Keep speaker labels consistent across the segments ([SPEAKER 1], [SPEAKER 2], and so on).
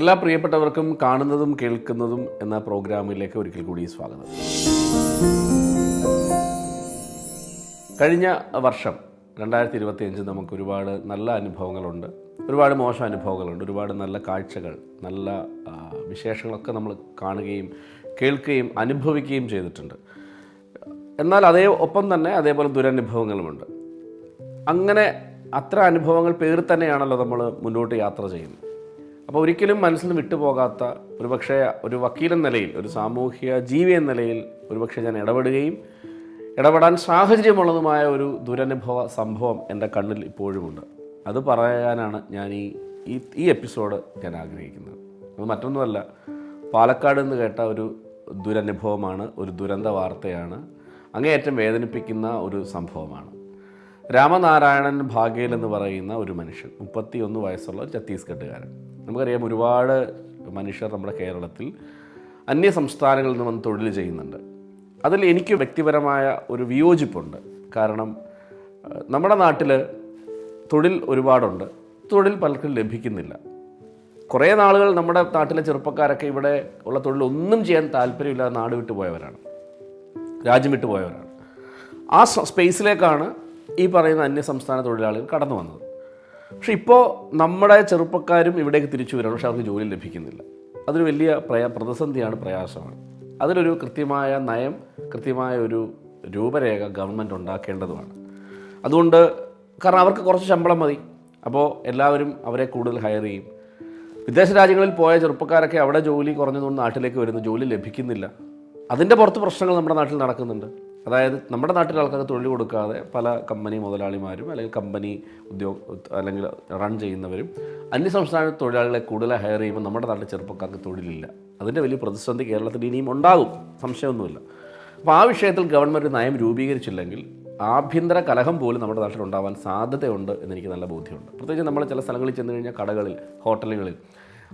[SPEAKER 1] എല്ലാ പ്രിയപ്പെട്ടവർക്കും കാണുന്നതും കേൾക്കുന്നതും എന്ന പ്രോഗ്രാമിലേക്ക് ഒരിക്കൽ കൂടി സ്വാഗതം. കഴിഞ്ഞ വർഷം 2025 നമുക്ക് ഒരുപാട് നല്ല അനുഭവങ്ങളുണ്ട്, ഒരുപാട് മോശം അനുഭവങ്ങളുണ്ട്, ഒരുപാട് നല്ല കാഴ്ചകൾ, നല്ല വിശേഷങ്ങളൊക്കെ നമ്മൾ കാണുകയും കേൾക്കുകയും അനുഭവിക്കുകയും ചെയ്തിട്ടുണ്ട്. എന്നാൽ ഒപ്പം തന്നെ അതേപോലെ ദുരനുഭവങ്ങളുമുണ്ട്. അങ്ങനെ അത്ര അനുഭവങ്ങൾ പേര് തന്നെയാണല്ലോ നമ്മൾ മുന്നോട്ട് യാത്ര ചെയ്യുന്നത്. അപ്പോൾ ഒരിക്കലും മനസ്സിൽ നിന്ന് വിട്ടുപോകാത്ത, ഒരുപക്ഷെ ഒരു വക്കീലെന്ന നിലയിൽ, ഒരു സാമൂഹിക ജീവി എന്ന നിലയിൽ ഒരുപക്ഷെ ഞാൻ ഇടപെടാൻ സാഹചര്യമുള്ളതുമായ ഒരു ദുരനുഭവ സംഭവം എൻ്റെ കണ്ണിൽ ഇപ്പോഴുമുണ്ട്. അത് പറയാനാണ് ഞാൻ ഈ എപ്പിസോഡ് ഞാൻ ആഗ്രഹിക്കുന്നത്. അത് മറ്റൊന്നുമല്ല, പാലക്കാട് നിന്ന് കേട്ട ഒരു ദുരനുഭവമാണ്, ഒരു ദുരന്ത വാർത്തയാണ്, അങ്ങേയറ്റം വേദനിപ്പിക്കുന്ന ഒരു സംഭവമാണ്. രാമനാരായണൻ ഭാഗേൽ എന്ന് പറയുന്ന ഒരു മനുഷ്യൻ, 31 വയസ്സുള്ള ഒരു ഛത്തീസ്ഗഡുകാരൻ. നമുക്കറിയാം, ഒരുപാട് മനുഷ്യർ നമ്മുടെ കേരളത്തിൽ അന്യ സംസ്ഥാനങ്ങളിൽ നിന്ന് വന്ന് തൊഴിൽ ചെയ്യുന്നുണ്ട്. അതിൽ എനിക്ക് വ്യക്തിപരമായ ഒരു വിയോജിപ്പുണ്ട്. കാരണം നമ്മുടെ നാട്ടിൽ തൊഴിൽ ഒരുപാടുണ്ട്, തൊഴിൽ പലർക്കും ലഭിക്കുന്നില്ല. കുറേ നാളുകൾ നമ്മുടെ നാട്ടിലെ ചെറുപ്പക്കാരൊക്കെ ഇവിടെ ഉള്ള തൊഴിൽ ഒന്നും ചെയ്യാൻ താല്പര്യമില്ലാതെ നാട് വിട്ടു പോയവരാണ്, രാജ്യം വിട്ടു പോയവരാണ്. ആ സ്പേസിലേക്കാണ് ഈ പറയുന്ന അന്യസംസ്ഥാന തൊഴിലാളികൾ കടന്നു വന്നത്. പക്ഷെ ഇപ്പോൾ നമ്മുടെ ചെറുപ്പക്കാരും ഇവിടേക്ക് തിരിച്ചു വരണം, പക്ഷെ അവർക്ക് ജോലി ലഭിക്കുന്നില്ല. അതൊരു വലിയ പ്രതിസന്ധിയാണ്, പ്രയാസമാണ്. അതിലൊരു കൃത്യമായ നയം, കൃത്യമായ ഒരു രൂപരേഖ ഗവൺമെൻറ് ഉണ്ടാക്കേണ്ടതുമാണ്. അതുകൊണ്ട് കാരണം അവർക്ക് കുറച്ച് ശമ്പളം മതി, അപ്പോൾ എല്ലാവരും അവരെ കൂടുതൽ ഹയർ ചെയ്യും. വിദേശ രാജ്യങ്ങളിൽ പോയ ചെറുപ്പക്കാരൊക്കെ അവിടെ ജോലി കുറഞ്ഞതുകൊണ്ട് നാട്ടിലേക്ക് വരുന്നു, ജോലി ലഭിക്കുന്നില്ല. അതിൻ്റെ പുറത്ത് പ്രശ്നങ്ങൾ നമ്മുടെ നാട്ടിൽ നടക്കുന്നുണ്ട്. അതായത് നമ്മുടെ നാട്ടിലെ ആൾക്കാർക്ക് തൊഴിൽ കൊടുക്കാതെ പല കമ്പനി മുതലാളിമാരും അല്ലെങ്കിൽ കമ്പനി അല്ലെങ്കിൽ റൺ ചെയ്യുന്നവരും അന്യസംസ്ഥാന തൊഴിലാളികളെ കൂടുതൽ ഹയർ ചെയ്യുമ്പോൾ നമ്മുടെ നാട്ടിലെ ചെറുപ്പക്കാർക്ക് തൊഴിലില്ല. അതിൻ്റെ വലിയ പ്രതിസന്ധി കേരളത്തിൽ ഇനിയും ഉണ്ടാകും, സംശയമൊന്നുമില്ല. അപ്പോൾ ആ വിഷയത്തിൽ ഗവൺമെൻറ് നയം രൂപീകരിച്ചില്ലെങ്കിൽ ആഭ്യന്തര കലഹം പോലും നമ്മുടെ നാട്ടിൽ ഉണ്ടാവാൻ സാധ്യതയുണ്ട് എന്നെനിക്ക് നല്ല ബോധ്യമുണ്ട്. പ്രത്യേകിച്ച് നമ്മൾ ചില സ്ഥലങ്ങളിൽ ചെന്ന് കഴിഞ്ഞാൽ കടകളിൽ, ഹോട്ടലുകളിൽ,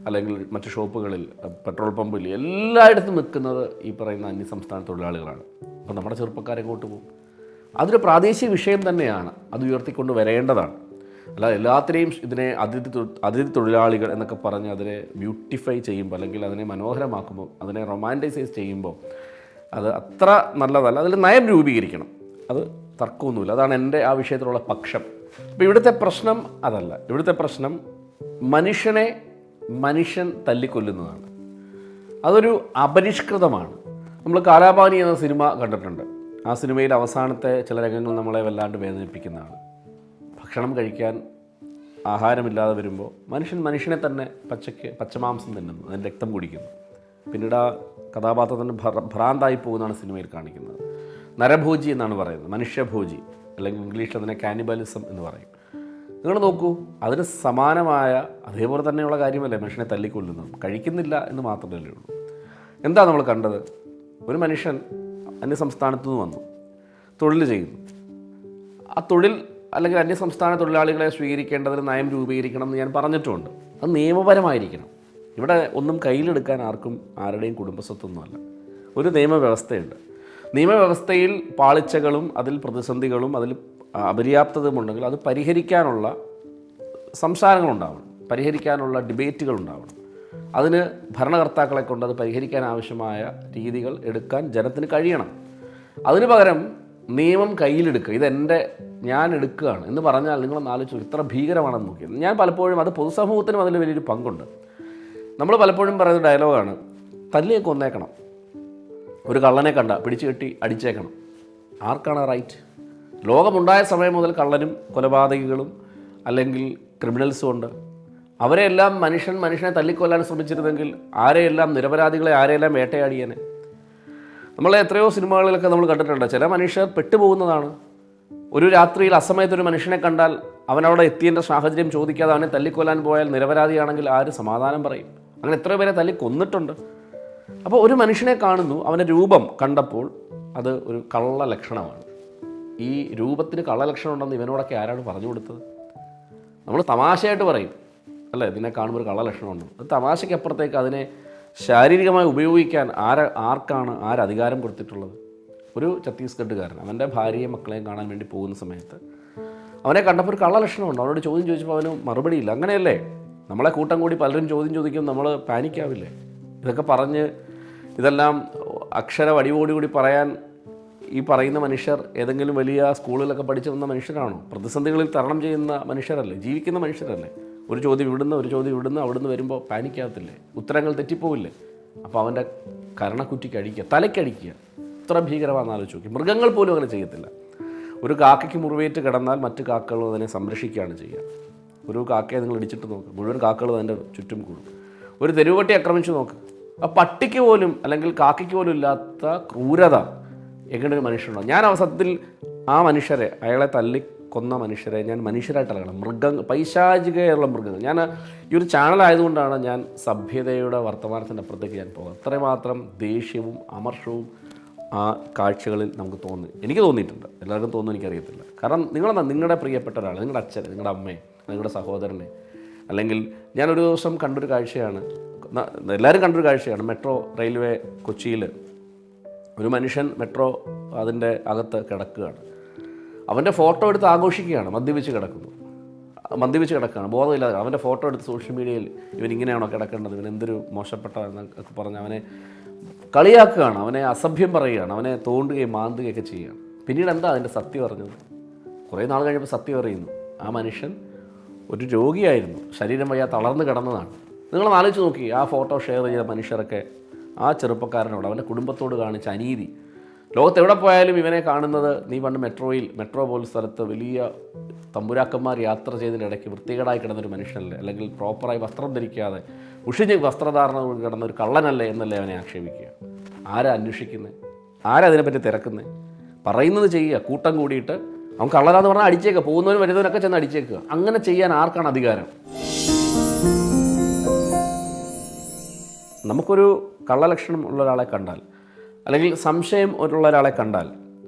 [SPEAKER 1] അല്ലെങ്കിൽ മറ്റ് ഷോപ്പുകളിൽ, പെട്രോൾ പമ്പിൽ എല്ലായിടത്തും നിൽക്കുന്നത് ഈ പറയുന്ന അന്യസംസ്ഥാന തൊഴിലാളികളാണ്. അപ്പോൾ നമ്മുടെ ചെറുപ്പക്കാരെങ്ങോട്ട് പോകും? അതൊരു പ്രാദേശിക വിഷയം തന്നെയാണ്, അത് ഉയർത്തിക്കൊണ്ട് വരേണ്ടതാണ്. അല്ലാതെ എല്ലാത്തിനെയും ഇതിനെ അതിഥി തൊഴിലാളികൾ എന്നൊക്കെ പറഞ്ഞ് അതിനെ ബ്യൂട്ടിഫൈ ചെയ്യുമ്പോൾ, അല്ലെങ്കിൽ അതിനെ മനോഹരമാക്കുമ്പോൾ, അതിനെ റൊമാൻറ്റൈസൈസ് ചെയ്യുമ്പോൾ അത് അത്ര നല്ലതല്ല. അതിൽ നയം രൂപീകരിക്കണം, അത് തർക്കമൊന്നുമില്ല. അതാണ് എൻ്റെ ആ വിഷയത്തിലുള്ള പക്ഷം. അപ്പോൾ ഇവിടുത്തെ പ്രശ്നം അതല്ല. ഇവിടുത്തെ പ്രശ്നം മനുഷ്യൻ തല്ലിക്കൊല്ലുന്നതാണ്. അതൊരു അപരിഷ്കൃതമാണ്. നമ്മൾ കാലാപാനി എന്ന സിനിമ കണ്ടിട്ടുണ്ട്. ആ സിനിമയിൽ അവസാനത്തെ ചില രംഗങ്ങൾ നമ്മളെ വല്ലാണ്ട് വേദനിപ്പിക്കുന്നതാണ്. ഭക്ഷണം കഴിക്കാൻ ആഹാരമില്ലാതെ വരുമ്പോൾ മനുഷ്യനെ തന്നെ പച്ചമാംസം തിന്നുന്നു, അതിൻ്റെ രക്തം കുടിക്കുന്നു. പിന്നീട് ആ കഥാപാത്രത്തിൻ്റെ ഭ്രാന്തായി പോകുന്നതാണ് സിനിമയിൽ കാണിക്കുന്നത്. നരഭോജി എന്നാണ് പറയുന്നത്, മനുഷ്യഭോജി, അല്ലെങ്കിൽ ഇംഗ്ലീഷിൽ അതിനെ കാനിബലിസം എന്ന് പറയും. നിങ്ങൾ നോക്കൂ, അതിന് സമാനമായ അതേപോലെ തന്നെയുള്ള കാര്യമല്ലേ മനുഷ്യനെ തല്ലിക്കൊല്ലുന്നത്. കഴിക്കുന്നില്ല എന്ന് മാത്രമല്ലേ ഉള്ളൂ. എന്താ നമ്മൾ കണ്ടത്? ഒരു മനുഷ്യൻ അന്യസംസ്ഥാനത്തു നിന്ന് വന്നു, തൊഴിൽ ചെയ്യുന്നു. ആ തൊഴിൽ അല്ലെങ്കിൽ അന്യസംസ്ഥാന തൊഴിലാളികളെ സ്വീകരിക്കേണ്ടതിന് നയം രൂപീകരിക്കണം എന്ന് ഞാൻ പറഞ്ഞിട്ടുമുണ്ട്. അത് നിയമപരമായിരിക്കണം. ഇവിടെ ഒന്നും കയ്യിലെടുക്കാൻ ആർക്കും ആരുടെയും കുടുംബസ്വത്തൊന്നുമല്ല. ഒരു നിയമവ്യവസ്ഥയുണ്ട്. നിയമവ്യവസ്ഥയിൽ പാളിച്ചകളും അതിൽ പ്രതിസന്ധികളും അതിൽ അപര്യാപ്തതയുമുണ്ടെങ്കിൽ അത് പരിഹരിക്കാനുള്ള സംസാരങ്ങളുണ്ടാവണം, പരിഹരിക്കാനുള്ള ഡിബേറ്റുകൾ ഉണ്ടാവണം. അതിന് ഭരണകർത്താക്കളെ കൊണ്ട് അത് പരിഹരിക്കാൻ ആവശ്യമായ രീതികൾ എടുക്കാൻ ജനത്തിന് കഴിയണം. അതിനു പകരം നിയമം കയ്യിലെടുക്കുക, ഞാൻ എടുക്കുകയാണ് എന്ന് പറഞ്ഞാൽ നിങ്ങളൊന്ന് ആലോചിച്ചു, ഇത്ര ഭീകരമാണെന്ന് നോക്കിയത്. ഞാൻ പലപ്പോഴും അത് പൊതുസമൂഹത്തിനും അതിൽ വലിയൊരു പങ്കുണ്ട്. നമ്മൾ പലപ്പോഴും പറയുന്ന ഡയലോഗാണ്, തല്ലിയെ കൊന്നേക്കണം, ഒരു കള്ളനെ കണ്ട പിടിച്ചു കെട്ടി അടിച്ചേക്കണം. ആർക്കാണ് റൈറ്റ്? ലോകമുണ്ടായ സമയം മുതൽ കള്ളനും കൊലപാതകികളും അല്ലെങ്കിൽ ക്രിമിനൽസും ഉണ്ട്. അവരെല്ലാം മനുഷ്യനെ തല്ലിക്കൊല്ലാൻ ശ്രമിച്ചിരുന്നെങ്കിൽ നിരപരാധികളെ ആരെയെല്ലാം വേട്ടയാടിയേനെ. നമ്മളെ എത്രയോ സിനിമകളിലൊക്കെ നമ്മൾ കണ്ടിട്ടുണ്ട്. ചില മനുഷ്യർ പെട്ടുപോകുന്നതാണ്. ഒരു രാത്രിയിൽ അസമയത്തൊരു മനുഷ്യനെ കണ്ടാൽ അവനവിടെ എത്തിയതിൻ്റെ സാഹചര്യം ചോദിക്കാതെ അവനെ തല്ലിക്കൊല്ലാൻ പോയാൽ നിരപരാധിയാണെങ്കിൽ ആര് സമാധാനം പറയും? അങ്ങനെ എത്രയോ പേരെ തല്ലിക്കൊന്നിട്ടുണ്ട്. അപ്പോൾ ഒരു മനുഷ്യനെ കാണുന്നു, അവൻ്റെ രൂപം കണ്ടപ്പോൾ അത് ഒരു കള്ള ലക്ഷണമാണ്. ഈ രൂപത്തിന് കള്ളലക്ഷണം ഉണ്ടെന്ന് ഇവനോടൊക്കെ ആരാണ് പറഞ്ഞു കൊടുത്തത്? നമ്മൾ തമാശയായിട്ട് പറയും അല്ലേ, ഇതിനെ കാണുമ്പോൾ ഒരു കള്ളലക്ഷണമുണ്ട്. അത് തമാശയ്ക്കപ്പുറത്തേക്ക് അതിനെ ശാരീരികമായി ഉപയോഗിക്കാൻ ആർക്കാണ് അധികാരം കൊടുത്തിട്ടുള്ളത്? ഒരു ഛത്തീസ്ഗഡുകാരൻ അവൻ്റെ ഭാര്യയും മക്കളെയും കാണാൻ വേണ്ടി പോകുന്ന സമയത്ത് അവനെ കണ്ടപ്പോൾ ഒരു കള്ളലക്ഷണമുണ്ട്. അവനോട് ചോദ്യം ചോദിച്ചപ്പോൾ അവന് മറുപടിയില്ല. അങ്ങനെയല്ലേ നമ്മളെ കൂട്ടം കൂടി പലരും ചോദ്യം ചോദിക്കും, നമ്മൾ പാനിക്കാവില്ലേ? ഇതൊക്കെ പറഞ്ഞ് ഇതെല്ലാം അക്ഷര വടിവോടുകൂടി പറയാൻ ഈ പറയുന്ന മനുഷ്യർ ഏതെങ്കിലും വലിയ സ്കൂളിലൊക്കെ പഠിച്ചു വന്ന മനുഷ്യരാണോ? പ്രതിസന്ധികളിൽ തരണം ചെയ്യുന്ന മനുഷ്യരല്ലേ, ജീവിക്കുന്ന മനുഷ്യരല്ലേ? ഒരു ചോദ്യം ഇവിടുന്ന്, ഒരു ചോദ്യം ഇവിടുന്ന്, അവിടുന്ന് വരുമ്പോൾ പാനിക്കാകത്തില്ലേ? ഉത്തരങ്ങൾ തെറ്റിപ്പോവില്ലേ? അപ്പോൾ അവൻ്റെ കരണക്കുറ്റിക്ക് അടിക്കുക, തലയ്ക്കടിക്കുക. ഇത്ര ഭീകരമാണെന്ന് ആലോചിച്ച് നോക്കി. മൃഗങ്ങൾ പോലും അങ്ങനെ ചെയ്യത്തില്ല. ഒരു കാക്കയ്ക്ക് മുറിവേറ്റ് കിടന്നാൽ മറ്റു കാക്കകളും അതിനെ സംരക്ഷിക്കുകയാണ് ചെയ്യുക. ഒരു കാക്കയെ നിങ്ങൾ ഇടിച്ചിട്ട് നോക്ക്, മുഴുവൻ കാക്കകളും അതിൻ്റെ ചുറ്റും കൂടും. ഒരു തെരുവുപട്ടി ആക്രമിച്ച് നോക്ക്, ആ പട്ടിക്ക് പോലും അല്ലെങ്കിൽ കാക്കയ്ക്ക് പോലും ഇല്ലാത്ത ക്രൂരത എങ്ങനെ ഒരു മനുഷ്യനുണ്ടോ? ഞാൻ അവസരത്തിൽ ആ മനുഷ്യരെ, അയാളെ തല്ലിക്കൊന്ന മനുഷ്യരെ ഞാൻ മനുഷ്യരായിട്ടല്ല കാണാം, മൃഗങ്ങൾ, പൈശാചികയുള്ള മൃഗങ്ങൾ. ഞാൻ ഈ ഒരു ചാനലായതുകൊണ്ടാണ് ഞാൻ സഭ്യതയുടെ വർത്തമാനത്തിൻ്റെ അപ്പുറത്തേക്ക് ഞാൻ പോകുന്നത്. അത്രമാത്രം ദേഷ്യവും അമർഷവും ആ കാഴ്ചകളിൽ നമുക്ക് എനിക്ക് തോന്നിയിട്ടുണ്ട്. എല്ലാവർക്കും തോന്നുന്നു എനിക്കറിയത്തില്ല. കാരണം നിങ്ങളുടെ പ്രിയപ്പെട്ട ഒരാൾ, നിങ്ങളുടെ അച്ഛനെ, നിങ്ങളുടെ അമ്മയെ, നിങ്ങളുടെ സഹോദരനെ, അല്ലെങ്കിൽ ഞാനൊരു ദിവസം കണ്ടൊരു കാഴ്ചയാണ്, എല്ലാവരും കണ്ടൊരു കാഴ്ചയാണ്. മെട്രോ റെയിൽവേ കൊച്ചിയിൽ ഒരു മനുഷ്യൻ മെട്രോ അതിൻ്റെ അകത്ത് കിടക്കുകയാണ്. അവൻ്റെ ഫോട്ടോ എടുത്ത് ആഘോഷിക്കുകയാണ്. മദ്യപിച്ച് കിടക്കുകയാണ്, ബോധമില്ലാതെ. അവൻ്റെ ഫോട്ടോ എടുത്ത് സോഷ്യൽ മീഡിയയിൽ ഇവനിങ്ങനെയാണോ കിടക്കേണ്ടത്, ഇവൻ എന്തൊരു മോശപ്പെട്ട എന്നൊക്കെ പറഞ്ഞ് അവനെ കളിയാക്കുകയാണ്, അവനെ അസഭ്യം പറയുകയാണ്, അവനെ തോണ്ടുകയും മാന്തുകയൊക്കെ ചെയ്യുകയാണ്. പിന്നീട് എന്താ അതിൻ്റെ സത്യം അറിഞ്ഞത്? കുറേ നാൾ കഴിഞ്ഞപ്പോൾ സത്യം അറിയുന്നു, ആ മനുഷ്യൻ ഒരു രോഗിയായിരുന്നു, ശരീരം വയ്യാ തളർന്ന് കിടന്നതാണ്. നിങ്ങൾ ആലോചിച്ച് നോക്കി, ആ ഫോട്ടോ ഷെയർ ചെയ്ത മനുഷ്യരൊക്കെ ആ ചെറുപ്പക്കാരനോട്, അവൻ്റെ കുടുംബത്തോട് കാണിച്ച അനീതി. ലോകത്ത് എവിടെ പോയാലും ഇവനെ കാണുന്നത്, നീ പണ്ട് മെട്രോ പോലുള്ള സ്ഥലത്ത് വലിയ തമ്പുരാക്കന്മാർ യാത്ര ചെയ്തതിൻ്റെ ഇടയ്ക്ക് വൃത്തികേടായി കിടന്നൊരു മനുഷ്യനല്ലേ, അല്ലെങ്കിൽ പ്രോപ്പറായി വസ്ത്രം ധരിക്കാതെ ഉഷിഞ്ഞ് വസ്ത്രധാരണം കിടന്ന ഒരു കള്ളനല്ലേ എന്നല്ലേ അവനെ ആക്ഷേപിക്കുക. ആരാ അന്വേഷിക്കുന്നത്? ആരാ അതിനെപ്പറ്റി തിരക്കുന്നത്? പറയുന്നത് ചെയ്യുക, കൂട്ടം കൂടിയിട്ട് അവൻ കള്ളനാന്ന് പറഞ്ഞാൽ അടിച്ചേക്കുക, പോകുന്നവനും വരുന്നവനൊക്കെ ചെന്ന് അടിച്ചേക്കുക. അങ്ങനെ ചെയ്യാൻ ആർക്കാണ് അധികാരം? നമുക്കൊരു കള്ളലക്ഷണം ഉള്ള ഒരാളെ കണ്ടാൽ, അല്ലെങ്കിൽ സംശയം ഉള്ള ഒരാളെ കണ്ടാൽ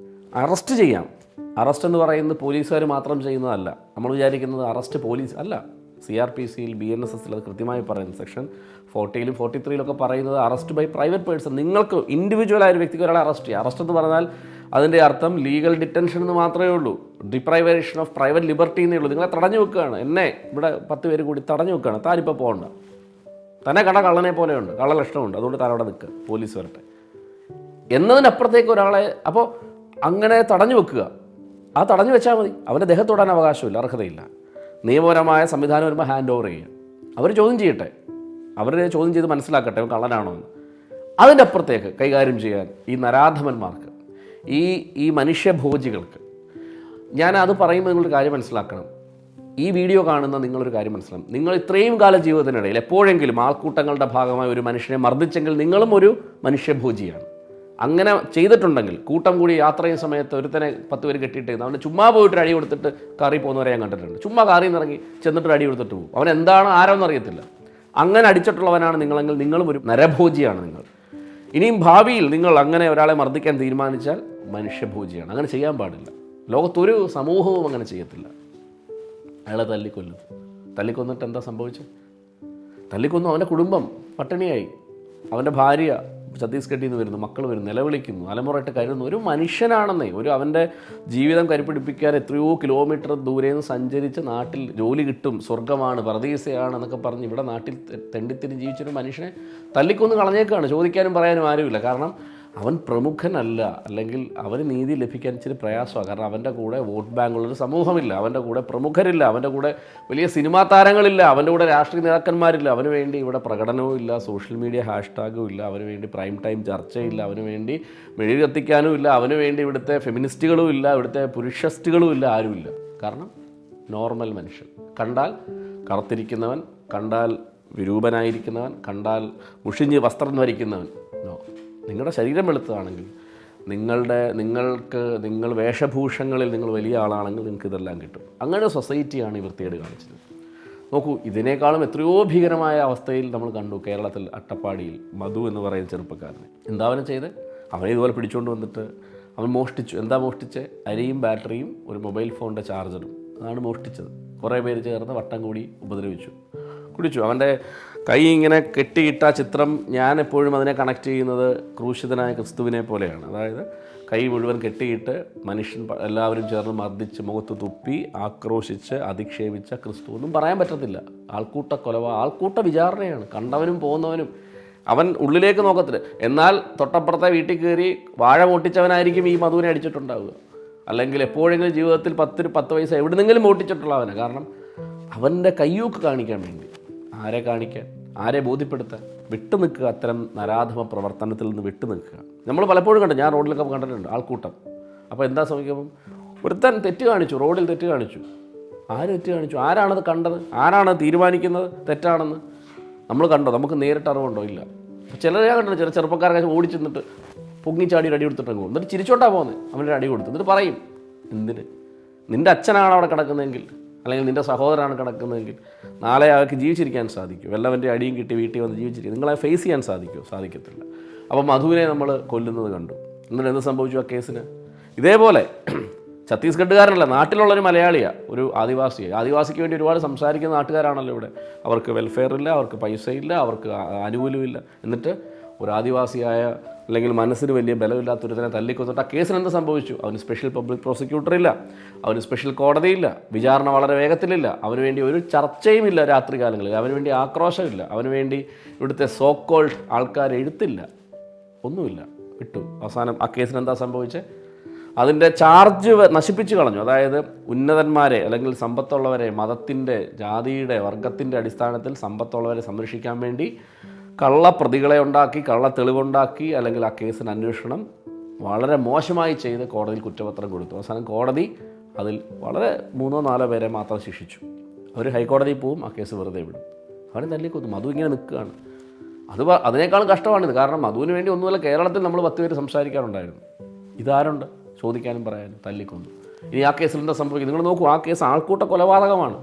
[SPEAKER 1] അറസ്റ്റ് ചെയ്യാം. അറസ്റ്റ് എന്ന് പറയുന്നത് പോലീസുകാർ മാത്രം ചെയ്യുന്നതല്ല. നമ്മൾ വിചാരിക്കുന്നത് അറസ്റ്റ് പോലീസ് അല്ല. CRPCയിൽ BNSSൽ അത് കൃത്യമായി പറയുന്നത്, സെക്ഷൻ 40ലും 43യിലൊക്കെ പറയുന്നത് അറസ്റ്റ് ബൈ പ്രൈവറ്റ് പേഴ്സൺ. നിങ്ങൾക്ക് ഇൻഡിവിജ്വലായ ഒരു വ്യക്തിക്ക് ഒരാളെ അറസ്റ്റ് ചെയ്യുക. അറസ്റ്റ് എന്ന് പറഞ്ഞാൽ അതിൻ്റെ അർത്ഥം ലീഗൽ ഡിറ്റൻഷൻ എന്ന് മാത്രമേ ഉള്ളൂ. ഡിപ്രൈവേഷൻ ഓഫ് പ്രൈവറ്റ് ലിബർട്ടി എന്നേ ഉള്ളൂ. നിങ്ങളെ തടഞ്ഞു വെക്കുകയാണ്. എന്നെ ഇവിടെ 10 പേര് കൂടി തടഞ്ഞു വെക്കുകയാണ്. താനിപ്പോൾ പോകണ്ട, തന്നെ കള്ളനെ പോലെയുണ്ട്, കള്ളലക്ഷണമുണ്ട്, അതുകൊണ്ട് താൻ അവിടെ നിൽക്കുക, പോലീസ് വരട്ടെ എന്നതിനപ്പുറത്തേക്ക് ഒരാളെ അപ്പോൾ അങ്ങനെ തടഞ്ഞു വെക്കുക. ആ തടഞ്ഞു വെച്ചാൽ മതി. അവൻ്റെ ദേഹത്തോടാൻ അവകാശമില്ല, അർഹതയില്ല. നിയമപരമായ സംവിധാനം വരുമ്പോൾ ഹാൻഡ് ഓവർ ചെയ്യുക. അവർ ചോദ്യം ചെയ്യട്ടെ, അവർ ചോദ്യം ചെയ്ത് മനസ്സിലാക്കട്ടെ അവൻ കള്ളനാണോ എന്ന്. അതിൻ്റെ അപ്പുറത്തേക്ക് കൈകാര്യം ചെയ്യാൻ ഈ നരാധമന്മാർക്ക്, ഈ മനുഷ്യഭോജികൾക്ക്, ഞാൻ അത് പറയുമ്പോൾ നിങ്ങളൊരു കാര്യം മനസ്സിലാക്കണം. ഈ വീഡിയോ കാണുന്ന നിങ്ങളൊരു കാര്യം മനസ്സിലാക്കും. നിങ്ങൾ ഇത്രയും കാല ജീവിതത്തിനിടയിൽ എപ്പോഴെങ്കിലും ആൾക്കൂട്ടങ്ങളുടെ ഭാഗമായി ഒരു മനുഷ്യനെ മർദ്ദിച്ചെങ്കിൽ നിങ്ങളും ഒരു മനുഷ്യഭോജിയാണ്. അങ്ങനെ ചെയ്തിട്ടുണ്ടെങ്കിൽ, കൂട്ടം കൂടി യാത്ര ചെയ്യുന്ന സമയത്ത് ഒരുത്തനെ 10 പേര് കെട്ടിയിട്ട് അവനെ ചുമ്മാ പോയിട്ട് അടി കൊടുത്തിട്ട് കാറി പോകുന്നവരെ ഞാൻ കണ്ടിട്ടുണ്ട്. ചുമ്മാ കാറിൽ നിന്ന് ഇറങ്ങി ചെന്നിട്ട് അടി കൊടുത്തിട്ട് പോകും. അവൻ എന്താണ് ആരോന്ന് അറിയത്തില്ല. അങ്ങനെ അടിച്ചിട്ടുള്ളവനാണ് നിങ്ങളെങ്കിൽ നിങ്ങളും ഒരു നരഭോജിയാണ് നിങ്ങൾ. ഇനിയും ഭാവിയിൽ നിങ്ങൾ അങ്ങനെ ഒരാളെ മർദ്ദിക്കാൻ തീരുമാനിച്ചാൽ മനുഷ്യഭോജിയാണ്. അങ്ങനെ ചെയ്യാൻ പാടില്ല. ലോകത്തൊരു സമൂഹവും അങ്ങനെ ചെയ്യത്തില്ല. അയാളെ തല്ലിക്കൊന്നിട്ട് എന്താ സംഭവിച്ചത്? തല്ലിക്കൊന്നു, അവൻ്റെ കുടുംബം പട്ടിണിയായി, അവൻ്റെ ഭാര്യ ഛത്തീസ്ഗഡിൽ നിന്ന് വരുന്നു, മക്കൾ വരുന്നു, നിലവിളിക്കുന്നു, അലമുറയിട്ട് കരുതുന്നു. ഒരു മനുഷ്യനാണെന്നേ, അവൻ്റെ ജീവിതം കരുപ്പിടിപ്പിക്കാൻ എത്രയോ കിലോമീറ്റർ ദൂരെ നിന്ന് സഞ്ചരിച്ച് നാട്ടിൽ ജോലി കിട്ടും, സ്വർഗ്ഗമാണ്, പർദീസയാണ് എന്നൊക്കെ പറഞ്ഞ് ഇവിടെ നാട്ടിൽ തെണ്ടിത്തിരി ജീവിച്ചൊരു മനുഷ്യനെ തല്ലിക്കൊന്ന് കളഞ്ഞേക്കാണ്. ചോദിക്കാനും പറയാനും ആരുമില്ല. കാരണം അവൻ പ്രമുഖനല്ല, അല്ലെങ്കിൽ അവന് നീതി ലഭിക്കാൻ ഇച്ചിരി പ്രയാസമാണ്. കാരണം അവൻ്റെ കൂടെ വോട്ട് ബാങ്കുള്ളൊരു സമൂഹമില്ല, അവൻ്റെ കൂടെ പ്രമുഖരില്ല, അവൻ്റെ കൂടെ വലിയ സിനിമാ താരങ്ങളില്ല, അവൻ്റെ കൂടെ രാഷ്ട്രീയ നേതാക്കന്മാരില്ല. അവന് വേണ്ടി ഇവിടെ പ്രകടനവും ഇല്ല, സോഷ്യൽ മീഡിയ ഹാഷ്ടാഗും ഇല്ല, അവന് വേണ്ടി പ്രൈം ടൈം ചർച്ചയില്ല, അവന് വേണ്ടി മെഴുകി കത്തിക്കാനും ഇല്ല, അവന് വേണ്ടി ഇവിടുത്തെ ഫെമിനിസ്റ്റുകളും ഇല്ല, ഇവിടുത്തെ പുരുഷസ്റ്റുകളും ഇല്ല, ആരുമില്ല. കാരണം നോർമൽ മനുഷ്യൻ, കണ്ടാൽ കറുത്തിരിക്കുന്നവൻ, കണ്ടാൽ വിരൂപനായിരിക്കുന്നവൻ, കണ്ടാൽ മുഷിഞ്ഞ് വസ്ത്രം ധരിക്കുന്നവൻ. നിങ്ങളുടെ ശരീരം വെളുത്തതാണെങ്കിൽ, നിങ്ങൾ വേഷഭൂഷങ്ങളിൽ നിങ്ങൾ വലിയ ആളാണെങ്കിൽ നിങ്ങൾക്ക് ഇതെല്ലാം കിട്ടും. അങ്ങനെ സൊസൈറ്റിയാണ് ഈ വൃത്തികേട് കാണിച്ചത്. നോക്കൂ, ഇതിനേക്കാളും എത്രയോ ഭീകരമായ അവസ്ഥയിൽ നമ്മൾ കണ്ടു കേരളത്തിൽ അട്ടപ്പാടിയിൽ മധു എന്ന് പറയുന്ന ചെറുപ്പക്കാരനെ. എന്താ അവനെ ചെയ്ത്? അവനെ ഇതുപോലെ പിടിച്ചുകൊണ്ട് വന്നിട്ട് അവൻ മോഷ്ടിച്ചു. എന്താ മോഷ്ടിച്ചത്? അരിയും ബാറ്ററിയും ഒരു മൊബൈൽ ഫോണിൻ്റെ ചാർജറും. അതാണ് മോഷ്ടിച്ചത്. കുറേ പേര് ചേർന്ന് വട്ടം കൂടി കുടിച്ചു. അവൻ്റെ കൈ ഇങ്ങനെ കെട്ടിയിട്ട ചിത്രം ഞാൻ എപ്പോഴും അതിനെ കണക്ട് ചെയ്യുന്നത് ക്രൂശിതനായ ക്രിസ്തുവിനെ പോലെയാണ്. അതായത് കൈ മുഴുവൻ കെട്ടിയിട്ട് മനുഷ്യൻ എല്ലാവരും ചേർന്ന് മർദ്ദിച്ച് മുഖത്ത് തുപ്പി ആക്രോശിച്ച് അധിക്ഷേപിച്ച ക്രിസ്തു ഒന്നും പറയാൻ പറ്റത്തില്ല. ആൾക്കൂട്ട വിചാരണയാണ്. കണ്ടവനും പോകുന്നവനും അവൻ ഉള്ളിലേക്ക് നോക്കത്തില്ല. എന്നാൽ തൊട്ടപ്പുറത്തെ വീട്ടിൽ കയറി വാഴ പൊട്ടിച്ചവനായിരിക്കും ഈ മധുവിനെ അടിച്ചിട്ടുണ്ടാവുക. അല്ലെങ്കിൽ എപ്പോഴെങ്കിലും ജീവിതത്തിൽ 10 പൈസ എവിടുന്നെങ്കിലും പൊട്ടിച്ചിട്ടുള്ളവന്. കാരണം അവൻ്റെ കയ്യൂക്ക് കാണിക്കാൻ വേണ്ടി. ആരെ കാണിക്കാൻ? ആരെ ബോധ്യപ്പെടുത്താൻ? വിട്ടു നിൽക്കുക. അത്തരം നരാധമ പ്രവർത്തനത്തിൽ നിന്ന് വിട്ടു നിൽക്കുക. നമ്മൾ പലപ്പോഴും കണ്ടു, ഞാൻ റോഡിലൊക്കെ കണ്ടിട്ടുണ്ട് ആൾക്കൂട്ടം. അപ്പോൾ എന്താ സംഭവിക്കുമ്പം ഒരുത്തൻ തെറ്റ് കാണിച്ചു, റോഡിൽ തെറ്റ് കാണിച്ചു. ആര് തെറ്റ് കാണിച്ചു? ആരാണത് കണ്ടത്? ആരാണ് തീരുമാനിക്കുന്നത് തെറ്റാണെന്ന്? നമ്മൾ കണ്ടോ? നമുക്ക് നേരിട്ട് അറിവുണ്ടോ? ഇല്ല. ചിലരെ ഞാൻ കണ്ടു, ചില ചെറുപ്പക്കാരൊക്കെ ഓടിച്ചെന്നിട്ട് പൊങ്ങിച്ചാടി ഒരു അടി കൊടുത്തിട്ട് പോകും. എന്നിട്ട് ചിരിച്ചോണ്ടാ പോകുന്നത്. അവൻ്റെ അടി കൊടുത്തു. എന്നിട്ട് പറയും, എന്തിന്? നിൻ്റെ അച്ഛനാണ് അവിടെ കിടക്കുന്നതെങ്കിൽ, അല്ലെങ്കിൽ നിൻ്റെ സഹോദരനാണ് കിടക്കുന്നതെങ്കിൽ നാളെ അയാൾക്ക് ജീവിച്ചിരിക്കാൻ സാധിക്കും. വല്ലവൻ്റെ അടിയും കിട്ടി വീട്ടിൽ വന്ന് ജീവിച്ചിരിക്കും. നിങ്ങളെ ഫേസ് ചെയ്യാൻ സാധിക്കുമോ? സാധിക്കത്തില്ല. അപ്പം മധുവിനെ നമ്മൾ കൊല്ലുന്നത് കണ്ടു. എന്നിട്ട് എന്ത് സംഭവിച്ചു ആ കേസിന്? ഇതേപോലെ ഛത്തീസ്ഗഡുകാരനല്ല, നാട്ടിലുള്ളൊരു മലയാളിയാണ്, ഒരു ആദിവാസിക്ക് വേണ്ടി ഒരുപാട് സംസാരിക്കുന്ന നാട്ടുകാരാണല്ലോ ഇവിടെ. അവർക്ക് വെൽഫെയർ ഇല്ല, അവർക്ക് പൈസ ഇല്ല, അവർക്ക് ആനുകൂല്യമില്ല. എന്നിട്ട് ഒരു ആദിവാസിയായ അല്ലെങ്കിൽ മനസ്സിന് വലിയ ബലമില്ലാത്തൊരുത്തനെ തല്ലിക്കൊന്നിട്ട് ആ കേസിന് എന്ത് സംഭവിച്ചു? അവന് സ്പെഷ്യൽ പബ്ലിക് പ്രോസിക്യൂട്ടർ ഇല്ല, അവന് സ്പെഷ്യൽ കോടതിയില്ല, വിചാരണ വളരെ വേഗത്തിലില്ല, അവന് വേണ്ടി ഒരു ചർച്ചയും ഇല്ല രാത്രി കാലങ്ങളിൽ, അവന് വേണ്ടി ആക്രോശമില്ല, അവന് വേണ്ടി ഇവിടുത്തെ സോ കോൾഡ് ആൾക്കാർ എഴുത്തില്ല, ഒന്നുമില്ല, വിട്ടു. അവസാനം ആ കേസിന് എന്താ സംഭവിച്ചത്? അതിൻ്റെ ചാർജ് നശിപ്പിച്ചു കളഞ്ഞു. അതായത് ഉന്നതന്മാരെ അല്ലെങ്കിൽ സമ്പത്തുള്ളവരെ, മതത്തിൻ്റെ, ജാതിയുടെ, വർഗത്തിൻ്റെ അടിസ്ഥാനത്തിൽ സമ്പത്തുള്ളവരെ സംരക്ഷിക്കാൻ വേണ്ടി കള്ളപ്രതികളെ ഉണ്ടാക്കി, കള്ള തെളിവുണ്ടാക്കി, അല്ലെങ്കിൽ ആ കേസിന് അന്വേഷണം വളരെ മോശമായി ചെയ്ത് കോടതിയിൽ കുറ്റപത്രം കൊടുത്തു. അവസാനം കോടതി അതിൽ വളരെ 3-4 പേരെ മാത്രം ശിക്ഷിച്ചു. അവർ ഹൈക്കോടതിയിൽ പോവും, ആ കേസ് വെറുതെ വിടും. അവരെ തല്ലിക്കൊന്നു. മധു ഇങ്ങനെ നിൽക്കുകയാണ്. അതിനേക്കാളും കഷ്ടമാണിത്. കാരണം മധുവിന് വേണ്ടി ഒന്നുമല്ല, കേരളത്തിൽ നമ്മൾ 10 പേര് സംസാരിക്കാറുണ്ടായിരുന്നു. ഇതാരുണ്ട് ചോദിക്കാനും പറയാനും? തല്ലിക്കൊന്നു. ഇനി ആ കേസിൽ എന്താ സംഭവിക്കും? നിങ്ങൾ നോക്കൂ, ആ കേസ് ആൾക്കൂട്ട കൊലപാതകമാണ്.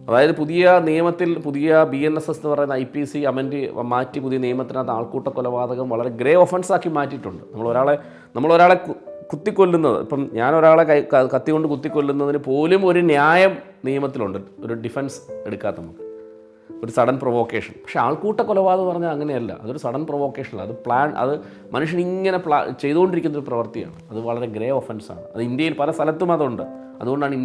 [SPEAKER 1] അതായത് പുതിയ നിയമത്തിൽ, പുതിയ BNSS എന്ന് പറയുന്ന IPC അമെൻഡ് മാറ്റി പുതിയ നിയമത്തിനകത്ത് ആൾക്കൂട്ട കൊലപാതകം വളരെ ഗ്രേ ഒഫൻസാക്കി മാറ്റിയിട്ടുണ്ട്. നമ്മളൊരാളെ കുത്തിക്കൊല്ലുന്നത്, ഇപ്പം ഞാൻ ഒരാളെ കത്തി കൊണ്ട് കുത്തിക്കൊല്ലുന്നതിന് പോലും ഒരു ന്യായം നിയമത്തിലുണ്ട്, ഒരു ഡിഫൻസ് എടുക്കാത്ത നമുക്ക്, ഒരു സഡൻ പ്രൊവോക്കേഷൻ. പക്ഷേ ആൾക്കൂട്ട കൊലപാതകം പറഞ്ഞാൽ അങ്ങനെയല്ല. അതൊരു സഡൻ പ്രൊവോക്കേഷനല്ല, അത് മനുഷ്യൻ ഇങ്ങനെ ചെയ്തുകൊണ്ടിരിക്കുന്നൊരു പ്രവൃത്തിയാണ്. അത് വളരെ ഗ്രേ ഒഫൻസാണ്. അത് ഇന്ത്യയിൽ പല സ്ഥലത്തും അതുണ്ട്. അതുകൊണ്ടാണ്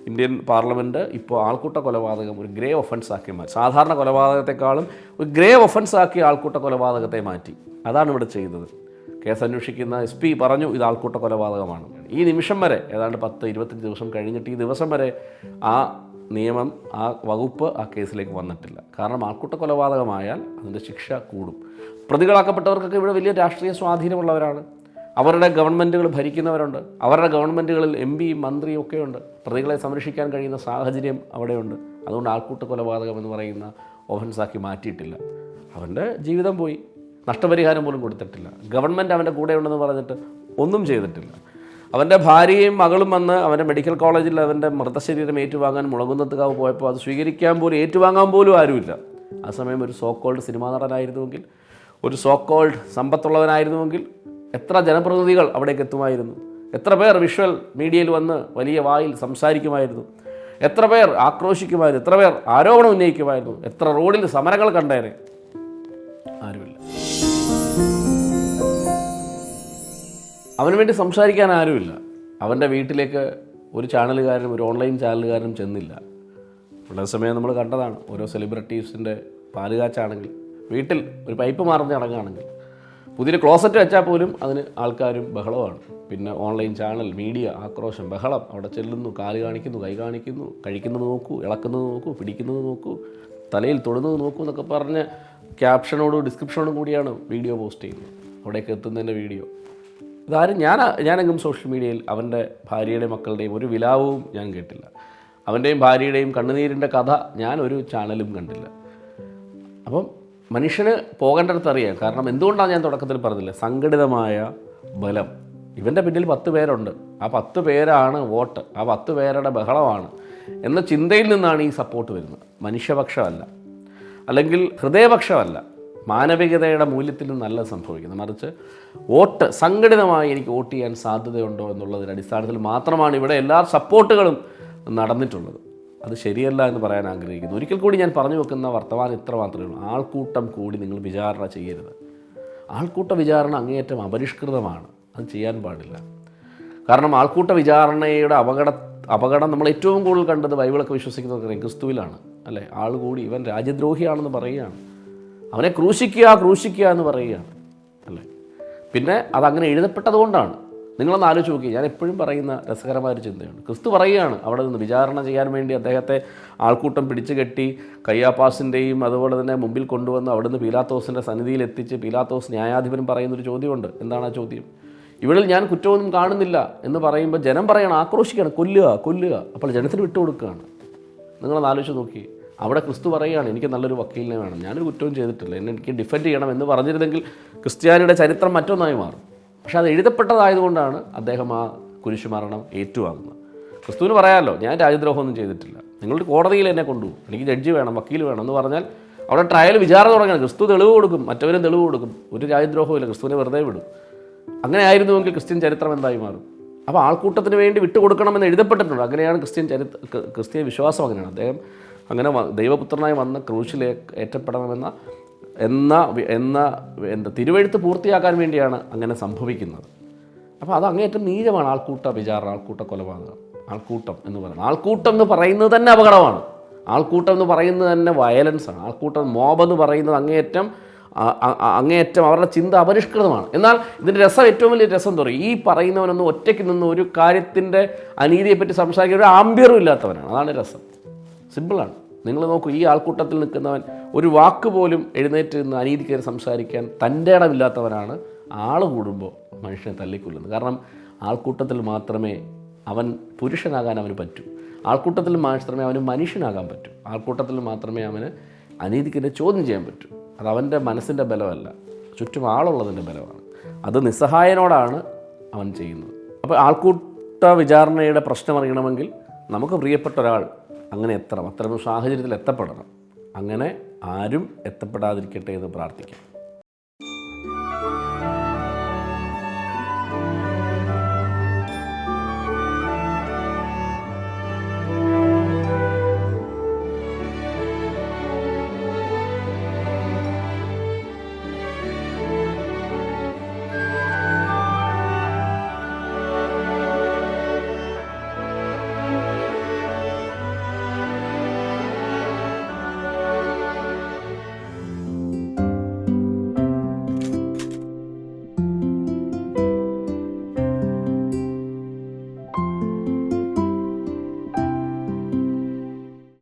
[SPEAKER 1] ഇന്ത്യൻ പാർലമെൻറ്റ് ഇപ്പോൾ ആൾക്കൂട്ട കൊലപാതകം ഒരു ഗ്രേ ഒഫൻസാക്കി മാറ്റി. സാധാരണ കൊലപാതകത്തെക്കാളും ഒരു ഗ്രേ ഒഫൻസാക്കി ആൾക്കൂട്ട കൊലപാതകത്തെ മാറ്റി. അതാണ് ഇവിടെ ചെയ്തത്. കേസ് അന്വേഷിക്കുന്ന SP പറഞ്ഞു ഇത് ആൾക്കൂട്ട കൊലപാതകമാണ്. ഈ നിമിഷം വരെ, ഏതാണ്ട് 10-25 ദിവസം കഴിഞ്ഞിട്ട് ഈ ദിവസം വരെ ആ നിയമം, ആ വകുപ്പ് ആ കേസിലേക്ക് വന്നിട്ടില്ല. കാരണം ആൾക്കൂട്ട കൊലപാതകമായാൽ അതിൻ്റെ ശിക്ഷ കൂടും. പ്രതികളാക്കപ്പെട്ടവർക്കൊക്കെ ഇവിടെ വലിയ രാഷ്ട്രീയ സ്വാധീനമുള്ളവരാണ്. അവരുടെ ഗവൺമെൻറ്റുകൾ ഭരിക്കുന്നവരുണ്ട്. അവരുടെ ഗവൺമെൻറ്റുകളിൽ MP മന്ത്രിയും ഒക്കെയുണ്ട്. പ്രതികളെ സംരക്ഷിക്കാൻ കഴിയുന്ന സാഹചര്യം അവിടെയുണ്ട്. അതുകൊണ്ട് ആൾക്കൂട്ട കൊലപാതകം എന്ന് പറയുന്ന ഒഫൻസാക്കി മാറ്റിയിട്ടില്ല. അവൻ്റെ ജീവിതം പോയി, നഷ്ടപരിഹാരം പോലും കൊടുത്തിട്ടില്ല. ഗവൺമെൻറ് അവൻ്റെ കൂടെ ഉണ്ടെന്ന് പറഞ്ഞിട്ട് ഒന്നും ചെയ്തിട്ടില്ല. അവൻ്റെ ഭാര്യയും മകളും വന്ന് അവൻ്റെ മെഡിക്കൽ കോളേജിൽ അവൻ്റെ മൃതശരീരം ഏറ്റുവാങ്ങാൻ മുളകുന്നത്തുകാവ് പോയപ്പോൾ അത് ഏറ്റുവാങ്ങാൻ പോലും ആരുമില്ല. ആ സമയം ഒരു സോ കോൾഡ് സിനിമാ നടനായിരുന്നുവെങ്കിൽ, ഒരു സോ കോൾഡ് സമ്പത്തുള്ളവനായിരുന്നുവെങ്കിൽ എത്ര ജനപ്രതിനിധികൾ അവിടേക്ക് എത്തുമായിരുന്നു? എത്ര പേർ വിഷ്വൽ മീഡിയയിൽ വന്ന് വലിയ വായിൽ സംസാരിക്കുമായിരുന്നു? എത്ര പേർ ആക്രോശിക്കുമായിരുന്നു? എത്ര പേർ ആരോപണം ഉന്നയിക്കുമായിരുന്നു? എത്ര റോഡിൽ സമരങ്ങൾ കണ്ടേനെ? ആരുമില്ല. അവന് വേണ്ടി സംസാരിക്കാൻ ആരുമില്ല. അവൻ്റെ വീട്ടിലേക്ക് ഒരു ചാനലുകാരനും ഒരു ഓൺലൈൻ ചാനലുകാരനും ചെന്നില്ല. ഉള്ള സമയം നമ്മൾ കണ്ടതാണ്. ഓരോ സെലിബ്രിറ്റീസിൻ്റെ പാലുകാച്ചാണെങ്കിൽ, വീട്ടിൽ ഒരു പൈപ്പ് മാറുന്ന ചടങ്ങാണെങ്കിൽ, പുതിയൊരു ക്ലോസറ്റ് വെച്ചാൽ പോലും അതിന് ആൾക്കാരും ബഹളമാണ്. പിന്നെ ഓൺലൈൻ ചാനൽ, മീഡിയ, ആക്രോശം, ബഹളം. അവിടെ ചെല്ലുന്നു, കാല് കാണിക്കുന്നു, കൈ കാണിക്കുന്നു, കഴിക്കുന്നത് നോക്കൂ, ഇളക്കുന്നത് നോക്കൂ, പിടിക്കുന്നത് നോക്കൂ, തലയിൽ തൊടുന്നത് നോക്കൂ എന്നൊക്കെ പറഞ്ഞ് ക്യാപ്ഷനോടും ഡിസ്ക്രിപ്ഷനോടും കൂടിയാണ് വീഡിയോ പോസ്റ്റ് ചെയ്യുന്നത്. അവിടേക്ക് എത്തുന്നതിൻ്റെ വീഡിയോ ഇതാരും ഞാനെങ്കിലും സോഷ്യൽ മീഡിയയിൽ അവൻ്റെ ഭാര്യയുടെയും മക്കളുടെയും ഒരു വിലാപവും ഞാൻ കേട്ടില്ല. അവൻ്റെയും ഭാര്യയുടെയും കണ്ണുനീരിൻ്റെ കഥ ഞാൻ ഒരു ചാനലും കണ്ടില്ല. അപ്പം മനുഷ്യന് പോകേണ്ടടുത്ത് അറിയാം. കാരണം എന്തുകൊണ്ടാണ് ഞാൻ തുടക്കത്തിൽ പറഞ്ഞില്ല, സംഘടിതമായ ബലം. ഇവൻ്റെ പിന്നിൽ 10 പേരുണ്ട്. ആ 10 പേരാണ് വോട്ട്, ആ 10 പേരുടെ ബഹളമാണ് എന്ന ചിന്തയിൽ നിന്നാണ് ഈ സപ്പോർട്ട് വരുന്നത്. മനുഷ്യപക്ഷമല്ല, അല്ലെങ്കിൽ ഹൃദയപക്ഷമല്ല, മാനവികതയുടെ മൂല്യത്തിൽ നിന്നല്ല സംഭവിക്കുന്നത്. മറിച്ച് വോട്ട് സംഘടിതമായി എനിക്ക് വോട്ട് ചെയ്യാൻ സാധ്യതയുണ്ടോ എന്നുള്ളതിൻ്റെ അടിസ്ഥാനത്തിൽ മാത്രമാണ് ഇവിടെ എല്ലാ സപ്പോർട്ടുകളും നടന്നിട്ടുള്ളത്. അത് ശരിയല്ല എന്ന് പറയാൻ ആഗ്രഹിക്കുന്നു. ഒരിക്കൽ കൂടി ഞാൻ പറഞ്ഞു വെക്കുന്ന വർത്തമാനം ഇത്ര മാത്രമേ ഉള്ളൂ. ആൾക്കൂട്ടം കൂടി നിങ്ങൾ വിചാരണ ചെയ്യരുത്. ആൾക്കൂട്ട വിചാരണ അങ്ങേയറ്റം അപരിഷ്കൃതമാണ്. അത് ചെയ്യാൻ പാടില്ല. കാരണം ആൾക്കൂട്ട വിചാരണയുടെ അപകടം നമ്മൾ ഏറ്റവും കൂടുതൽ കണ്ടത് ബൈബിളൊക്കെ വിശ്വസിക്കുന്നവർക്കറിയാം ക്രിസ്തുവിലാണ് അല്ലേ. ആൾ കൂടി ഇവൻ രാജ്യദ്രോഹിയാണെന്ന് പറയുകയാണ്, അവനെ ക്രൂശിക്കുക എന്ന് പറയുകയാണ് അല്ലേ. പിന്നെ അതങ്ങനെ എഴുതപ്പെട്ടതുകൊണ്ടാണ്. നിങ്ങളൊന്ന് ആലോചിച്ച് നോക്കി. ഞാൻ എപ്പോഴും പറയുന്ന രസകരമായൊരു ചിന്തയാണ്. ക്രിസ്തു പറയുകയാണ് അവിടെ നിന്ന് വിചാരണ ചെയ്യാൻ വേണ്ടി അദ്ദേഹത്തെ ആൾക്കൂട്ടം പിടിച്ചു കെട്ടി കയ്യാപ്പാസിൻ്റെയും അതുപോലെ തന്നെ മുമ്പിൽ കൊണ്ടുവന്ന് അവിടുന്ന് പീലാത്തോസിൻ്റെ സന്നിധിയിൽ എത്തിച്ച് പീലാത്തോസ് ന്യായാധിപനും പറയുന്നൊരു ചോദ്യമുണ്ട്. എന്താണ് ആ ചോദ്യം? ഇവളിൽ ഞാൻ കുറ്റമൊന്നും കാണുന്നില്ല എന്ന് പറയുമ്പോൾ ജനം പറയണം, ആക്രോശിക്കുകയാണ്, കൊല്ലുക. അപ്പോൾ ജനത്തിന് വിട്ടുകൊടുക്കുകയാണ്. നിങ്ങളൊന്ന് ആലോചിച്ച് നോക്കി. അവിടെ ക്രിസ്തു പറയുകയാണ്, എനിക്ക് നല്ലൊരു വക്കീലിനെ വേണം, ഞാനൊരു കുറ്റവും ചെയ്തിട്ടില്ല, എനിക്ക് ഡിഫെൻഡ് ചെയ്യണം എന്ന് പറഞ്ഞിരുന്നെങ്കിൽ ക്രിസ്ത്യാനിയുടെ ചരിത്രം മറ്റൊന്നായി മാറും. പക്ഷേ അത് എഴുതപ്പെട്ടതായതുകൊണ്ടാണ് അദ്ദേഹം ആ കുരിശുമരണം ഏറ്റുവാങ്ങുന്നത്. ക്രിസ്തുവിന് പറയാമല്ലോ, ഞാൻ രാജ്യദ്രോഹമൊന്നും ചെയ്തിട്ടില്ല, നിങ്ങളുടെ കോടതിയിൽ എന്നെ കൊണ്ടുപോകും, എനിക്ക് ജഡ്ജി വേണം, വക്കീൽ വേണം എന്ന് പറഞ്ഞാൽ അവിടെ ട്രയൽ വിചാരണ തുടങ്ങണം. ക്രിസ്തു തെളിവ് കൊടുക്കും, മറ്റവരും തെളിവ് കൊടുക്കും, ഒരു രാജ്യദ്രോഹമില്ല, ക്രിസ്തുവിനെ വെറുതെ വിടും. അങ്ങനെ ആയിരുന്നുവെങ്കിൽ ക്രിസ്ത്യൻ ചരിത്രം എന്തായി മാറും? അപ്പോൾ ആൾക്കൂട്ടത്തിന് വേണ്ടി വിട്ടുകൊടുക്കണമെന്ന് എഴുതപ്പെട്ടിട്ടുണ്ട്. അങ്ങനെയാണ് ക്രിസ്ത്യൻ വിശ്വാസം. അങ്ങനെയാണ് അദ്ദേഹം അങ്ങനെ ദൈവപുത്രനായി വന്ന ക്രൂശിൽ ഏറ്റപ്പെടണമെന്ന തിരുവെഴുത്ത് പൂർത്തിയാക്കാൻ വേണ്ടിയാണ് അങ്ങനെ സംഭവിക്കുന്നത്. അപ്പോൾ അത് അങ്ങേയറ്റം നീചമാണ്. ആൾക്കൂട്ട വിചാരണ, ആൾക്കൂട്ട കൊലപാതകം, ആൾക്കൂട്ടം എന്ന് പറയുന്നത്. ആൾക്കൂട്ടം എന്ന് പറയുന്നത് തന്നെ അപകടമാണ്. ആൾക്കൂട്ടം എന്ന് പറയുന്നത് തന്നെ വയലൻസാണ്. ആൾക്കൂട്ടം മോബ് എന്ന് പറയുന്നത് അങ്ങേയറ്റം അവരുടെ ചിന്ത അപരിഷ്കൃതമാണ്. എന്നാൽ ഇതിൻ്റെ ഏറ്റവും വലിയ രസം എന്താ പറയുക, ഈ പറയുന്നവനൊന്നും ഒറ്റയ്ക്ക് നിന്ന് ഒരു കാര്യത്തിൻ്റെ അനീതിയെപ്പറ്റി സംസാരിക്കുന്ന ഒരു ആംബിയറും ഇല്ലാത്തവനാണ്. അതാണ് രസം. സിമ്പിളാണ്. നിങ്ങൾ നോക്കൂ, ഈ ആൾക്കൂട്ടത്തിൽ നിൽക്കുന്നവൻ ഒരു വാക്ക് പോലും എഴുന്നേറ്റ് നിന്ന് അനീതിക്കേറി സംസാരിക്കാൻ തൻ്റെ ഇടമില്ലാത്തവനാണ് ആൾ കൂടുമ്പോൾ മനുഷ്യനെ തല്ലിക്കൊല്ലുന്നത്. കാരണം ആൾക്കൂട്ടത്തിൽ മാത്രമേ അവൻ പുരുഷനാകാൻ അവന് പറ്റൂ, ആൾക്കൂട്ടത്തിൽ മാത്രമേ അവന് മനുഷ്യനാകാൻ പറ്റൂ, ആൾക്കൂട്ടത്തിൽ മാത്രമേ അവന് അനീതിക്കെതിരെ ചോദ്യം ചെയ്യാൻ പറ്റൂ. അത് അവൻ്റെ മനസ്സിൻ്റെ ബലമല്ല, ചുറ്റും ആളുള്ളതിൻ്റെ ബലമാണ്. അത് നിസ്സഹായനോടാണ് അവൻ ചെയ്യുന്നത്. അപ്പോൾ ആൾക്കൂട്ട വിചാരണയുടെ പ്രശ്നം അറിയണമെങ്കിൽ നമുക്ക് പ്രിയപ്പെട്ട ഒരാൾ അങ്ങനെ അത്തരം സാഹചര്യത്തിൽ എത്തപ്പെടണം. അങ്ങനെ ആരും എത്തപ്പെടാതിരിക്കട്ടെ എന്ന് പ്രാർത്ഥിക്കാം.